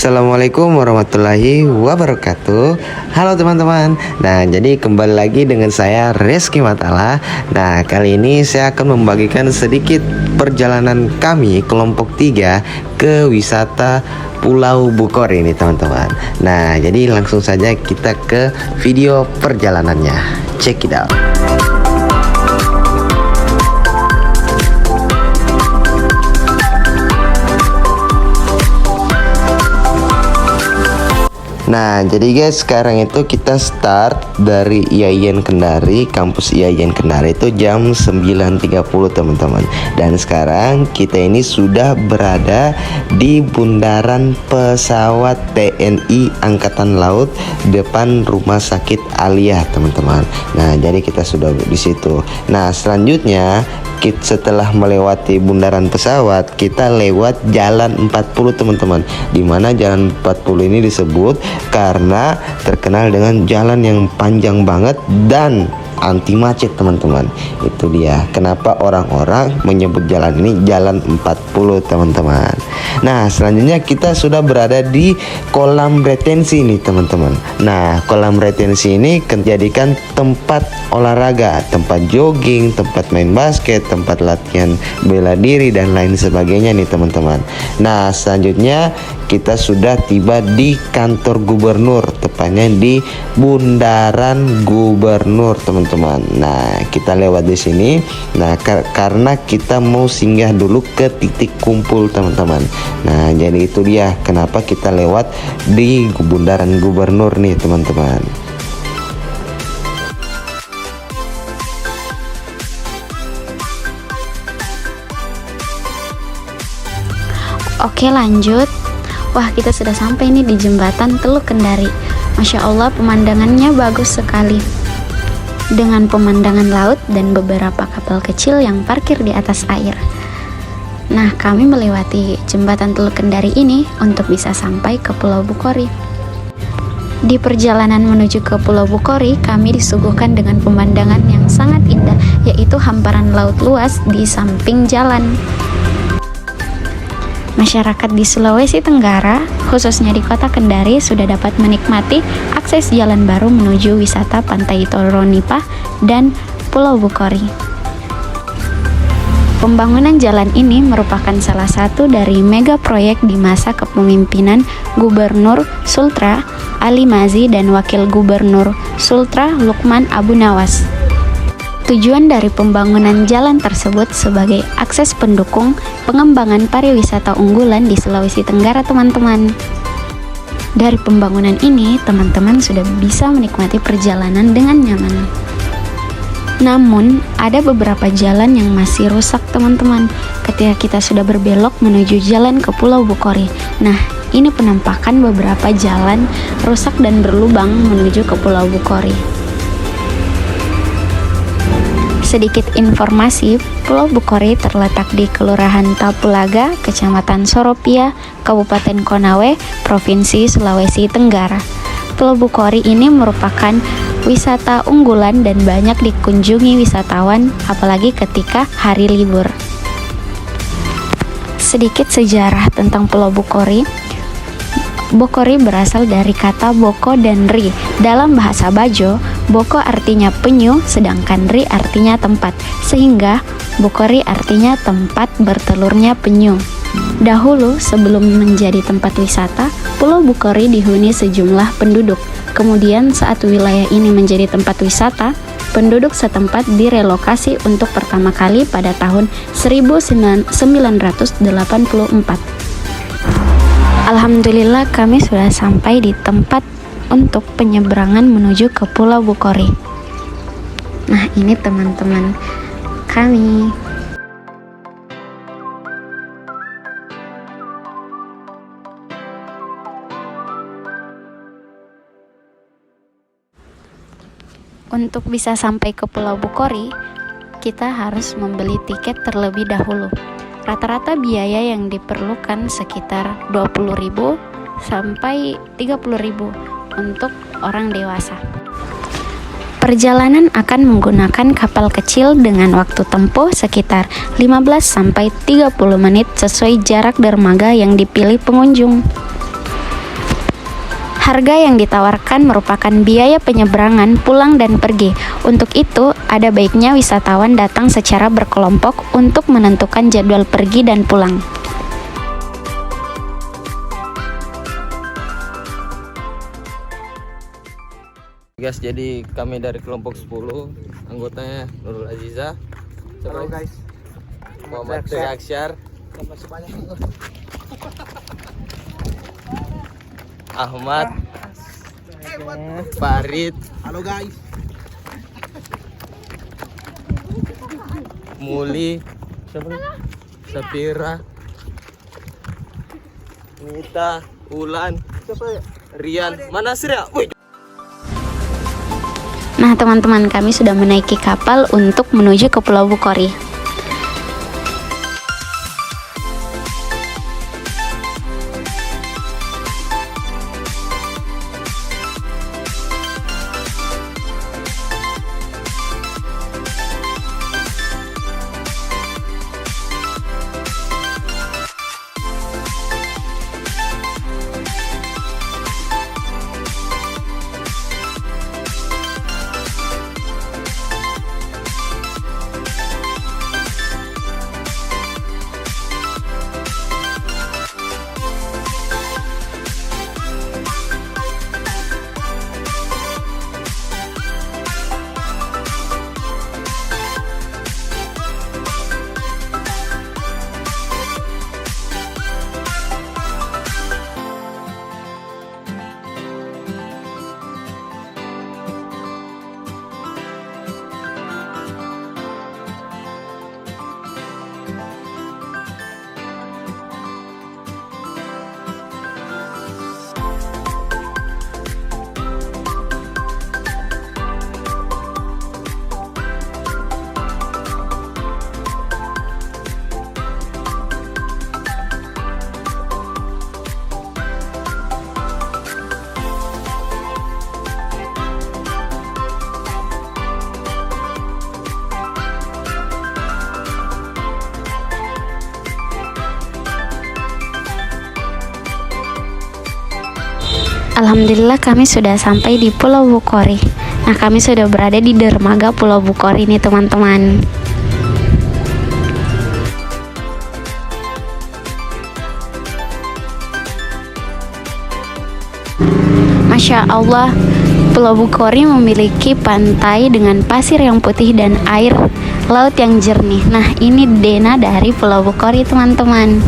Assalamualaikum warahmatullahi wabarakatuh. Halo teman-teman. Nah, jadi kembali lagi dengan saya Reski Matala. Nah, kali ini saya akan membagikan sedikit perjalanan kami kelompok 3 ke wisata Pulau Bukor ini teman-teman. Nah, jadi langsung saja kita ke video perjalanannya. Check it out. Nah, jadi guys, sekarang itu kita start dari IAIN Kendari, kampus IAIN Kendari itu jam 9.30 teman-teman. Dan sekarang kita ini sudah berada di bundaran pesawat TNI Angkatan Laut depan Rumah Sakit Aliyah teman-teman. Nah, jadi kita sudah di situ. Nah, selanjutnya setelah melewati bundaran pesawat, kita lewat jalan 40 teman-teman. Dimana jalan 40 ini disebut karena terkenal dengan jalan yang panjang banget dan anti macet teman-teman. Itu dia kenapa orang-orang menyebut jalan ini jalan 40 teman-teman. Nah, selanjutnya kita sudah berada di kolam retensi nih teman-teman. Nah, kolam retensi ini dijadikan tempat olahraga, tempat jogging, tempat main basket, tempat latihan bela diri dan lain sebagainya nih teman-teman. Nah, selanjutnya kita sudah tiba di kantor gubernur, tepatnya di bundaran gubernur teman-teman. Nah, kita lewat di sini. Nah, karena kita mau singgah dulu ke titik kumpul teman-teman. Nah, jadi itu dia kenapa kita lewat di bundaran gubernur nih teman-teman. Oke, lanjut. Wah, kita sudah sampai nih di jembatan Teluk Kendari. Masya Allah, pemandangannya bagus sekali. Dengan pemandangan laut dan beberapa kapal kecil yang parkir di atas air. Nah, kami melewati jembatan Teluk Kendari ini untuk bisa sampai ke Pulau Bukori. Di perjalanan menuju ke Pulau Bukori, kami disuguhkan dengan pemandangan yang sangat indah, yaitu hamparan laut luas di samping jalan. Masyarakat di Sulawesi Tenggara, khususnya di kota Kendari, sudah dapat menikmati akses jalan baru menuju wisata Pantai Toronipa dan Pulau Bukori. Pembangunan jalan ini merupakan salah satu dari mega proyek di masa kepemimpinan Gubernur Sultra Ali Mazi dan Wakil Gubernur Sultra Lukman Abu Nawas. Tujuan dari pembangunan jalan tersebut sebagai akses pendukung pengembangan pariwisata unggulan di Sulawesi Tenggara teman-teman. Dari pembangunan ini, teman-teman sudah bisa menikmati perjalanan dengan nyaman. Namun, ada beberapa jalan yang masih rusak teman-teman ketika kita sudah berbelok menuju jalan ke Pulau Bukori. Nah, ini penampakan beberapa jalan rusak dan berlubang menuju ke Pulau Bukori. Sedikit informasi, Pulau Bukori terletak di Kelurahan Tapulaga, Kecamatan Soropia, Kabupaten Konawe, Provinsi Sulawesi Tenggara. Pulau Bukori ini merupakan wisata unggulan dan banyak dikunjungi wisatawan, apalagi ketika hari libur. Sedikit sejarah tentang Pulau Bukori. Bokori berasal dari kata boko dan ri. Dalam bahasa Bajo, boko artinya penyu, sedangkan ri artinya tempat, sehingga Bokori artinya tempat bertelurnya penyu. Dahulu, sebelum menjadi tempat wisata, Pulau Bukori dihuni sejumlah penduduk. Kemudian saat wilayah ini menjadi tempat wisata, penduduk setempat direlokasi untuk pertama kali pada tahun 1984. Alhamdulillah, kami sudah sampai di tempat untuk penyeberangan menuju ke Pulau Bukori. Nah, ini teman-teman kami. Untuk bisa sampai ke Pulau Bukori, kita harus membeli tiket terlebih dahulu. Rata-rata biaya yang diperlukan sekitar 20.000 sampai 30.000 untuk orang dewasa. Perjalanan akan menggunakan kapal kecil dengan waktu tempuh sekitar 15 sampai 30 menit sesuai jarak dermaga yang dipilih pengunjung. Harga yang ditawarkan merupakan biaya penyeberangan pulang dan pergi. Untuk itu, ada baiknya wisatawan datang secara berkelompok untuk menentukan jadwal pergi dan pulang. Guys, jadi kami dari kelompok 10, anggotanya Nurul Aziza. Halo guys. Muhammad Aksyar, Ahmad, Farid, Halo guys. Muli, Sapira, Nita, Ulan, Rian. Mana sih ya? Wih. Nah, teman-teman, kami sudah menaiki kapal untuk menuju ke Pulau Bukhari. Alhamdulillah kami sudah sampai di Pulau Bukhari. Nah, kami sudah berada di dermaga Pulau Bukhari nih, teman-teman. Masya Allah, Pulau Bukhari memiliki pantai dengan pasir yang putih dan air laut yang jernih. Nah, ini Dena dari Pulau Bukhari, teman-teman.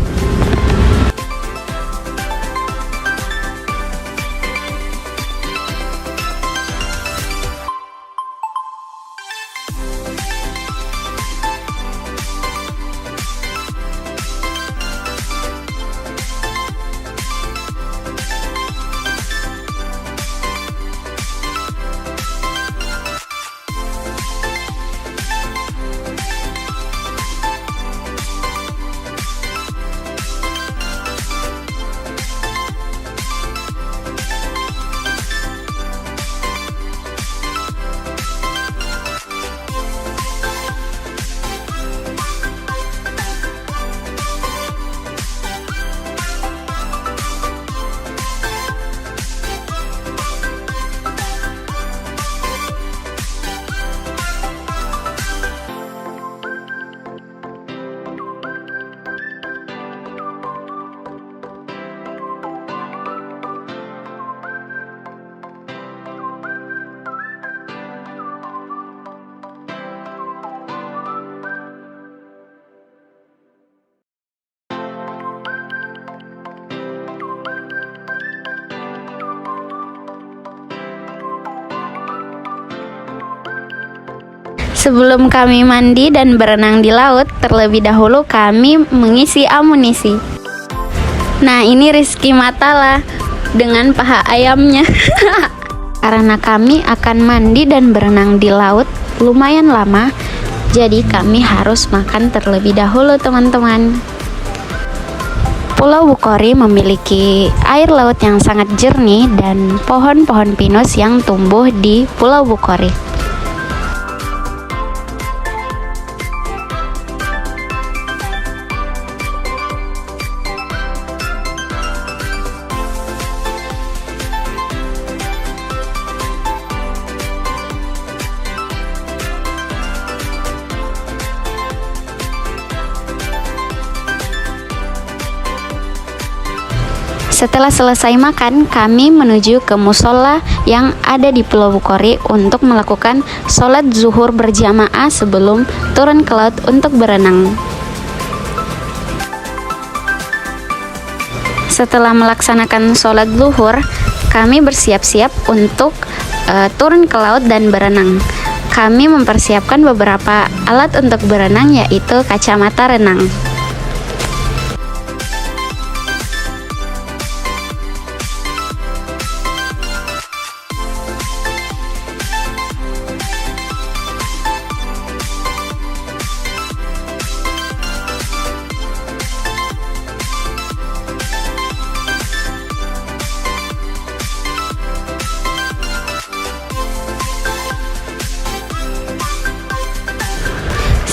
Sebelum kami mandi dan berenang di laut, terlebih dahulu kami mengisi amunisi. Nah, ini Rizky Matala dengan paha ayamnya. Karena kami akan mandi dan berenang di laut lumayan lama, jadi kami harus makan terlebih dahulu, teman-teman. Pulau Bukhari memiliki air laut yang sangat jernih dan pohon-pohon pinus yang tumbuh di Pulau Bukhari. Setelah selesai makan, kami menuju ke musola yang ada di Pulau Bucori untuk melakukan sholat zuhur berjamaah sebelum turun ke laut untuk berenang. Setelah melaksanakan sholat zuhur, kami bersiap-siap untuk turun ke laut dan berenang. Kami mempersiapkan beberapa alat untuk berenang, yaitu kacamata renang.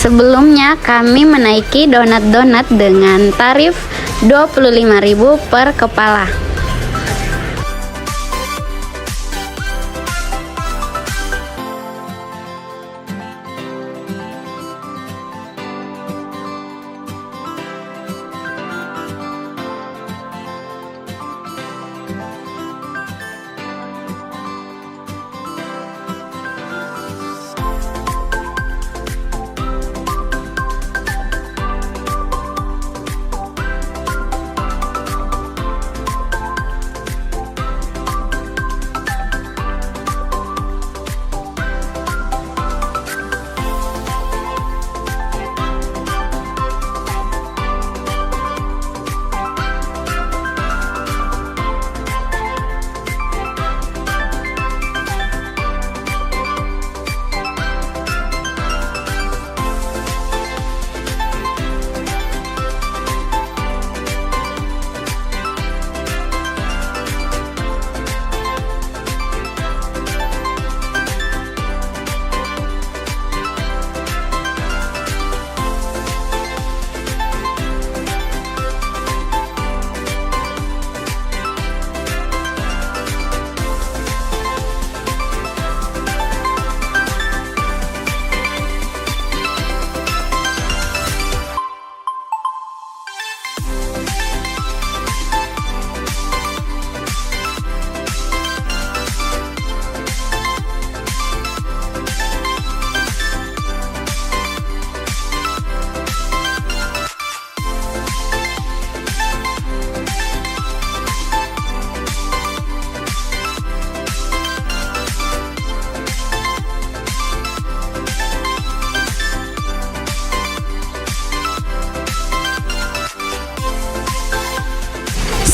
Sebelumnya kami menaiki donat-donat dengan tarif 25.000 per kepala.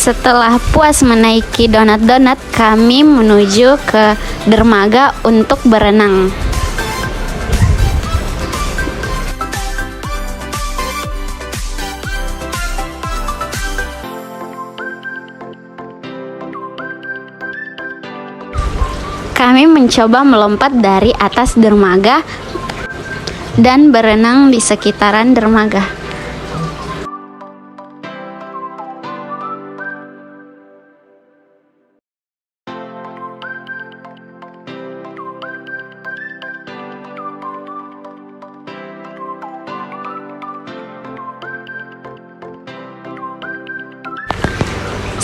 Setelah puas menaiki donat-donat, kami menuju ke dermaga untuk berenang. Kami mencoba melompat dari atas dermaga dan berenang di sekitaran dermaga.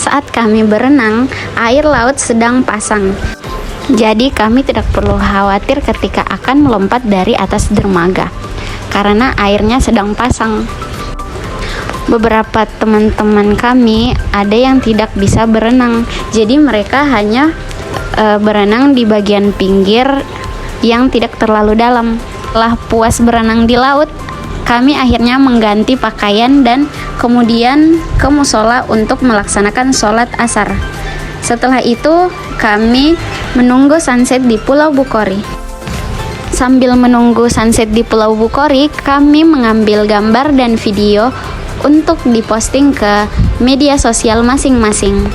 Saat kami berenang, air laut sedang pasang. Jadi kami tidak perlu khawatir ketika akan melompat dari atas dermaga, karena airnya sedang pasang. Beberapa teman-teman kami ada yang tidak bisa berenang, jadi mereka hanya berenang di bagian pinggir yang tidak terlalu dalam. Setelah puas berenang di laut, kami akhirnya mengganti pakaian dan kemudian ke musola untuk melaksanakan sholat asar. Setelah itu, kami menunggu sunset di Pulau Bucori. Sambil menunggu sunset di Pulau Bucori, kami mengambil gambar dan video untuk diposting ke media sosial masing-masing.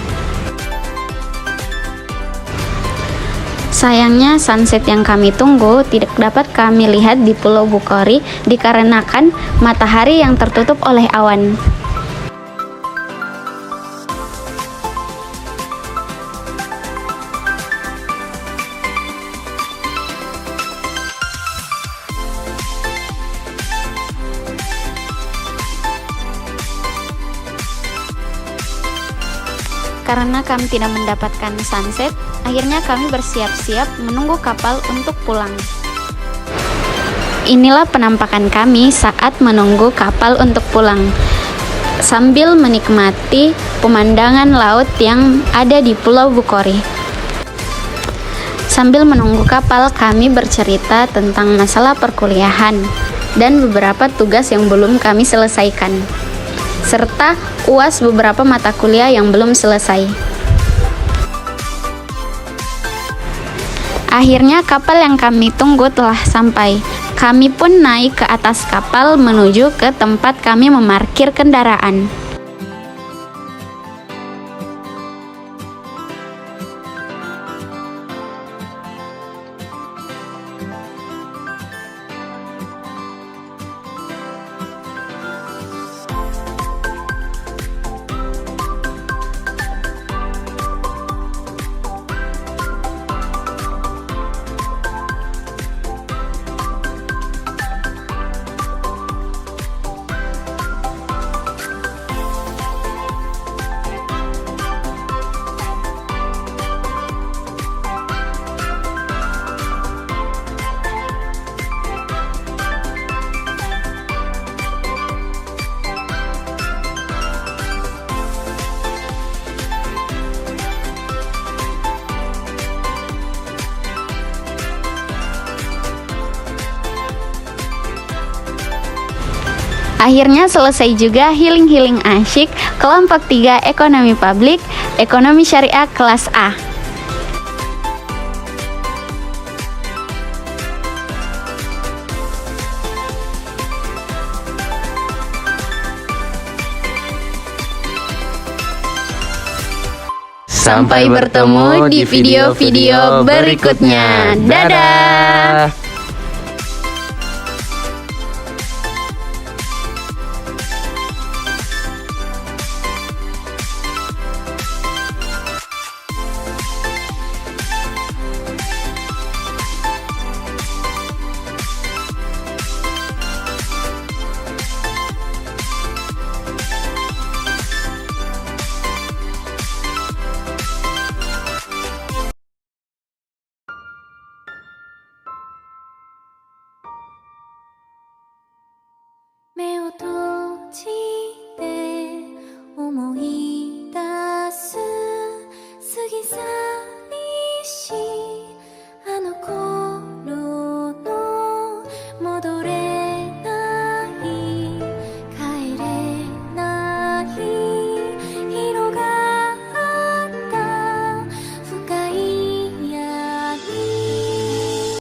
Sayangnya sunset yang kami tunggu tidak dapat kami lihat di Pulau Bucori dikarenakan matahari yang tertutup oleh awan. Karena kami tidak mendapatkan sunset, akhirnya kami bersiap-siap menunggu kapal untuk pulang. Inilah penampakan kami saat menunggu kapal untuk pulang, sambil menikmati pemandangan laut yang ada di Pulau Bukori. Sambil menunggu kapal, kami bercerita tentang masalah perkuliahan dan beberapa tugas yang belum kami selesaikan, serta UAS beberapa mata kuliah yang belum selesai. Akhirnya kapal yang kami tunggu telah sampai. Kami pun naik ke atas kapal menuju ke tempat kami memarkir kendaraan. Akhirnya selesai juga healing-healing asyik kelompok 3 ekonomi publik, ekonomi syariah kelas A. Sampai bertemu di video-video berikutnya. Dadah. Meo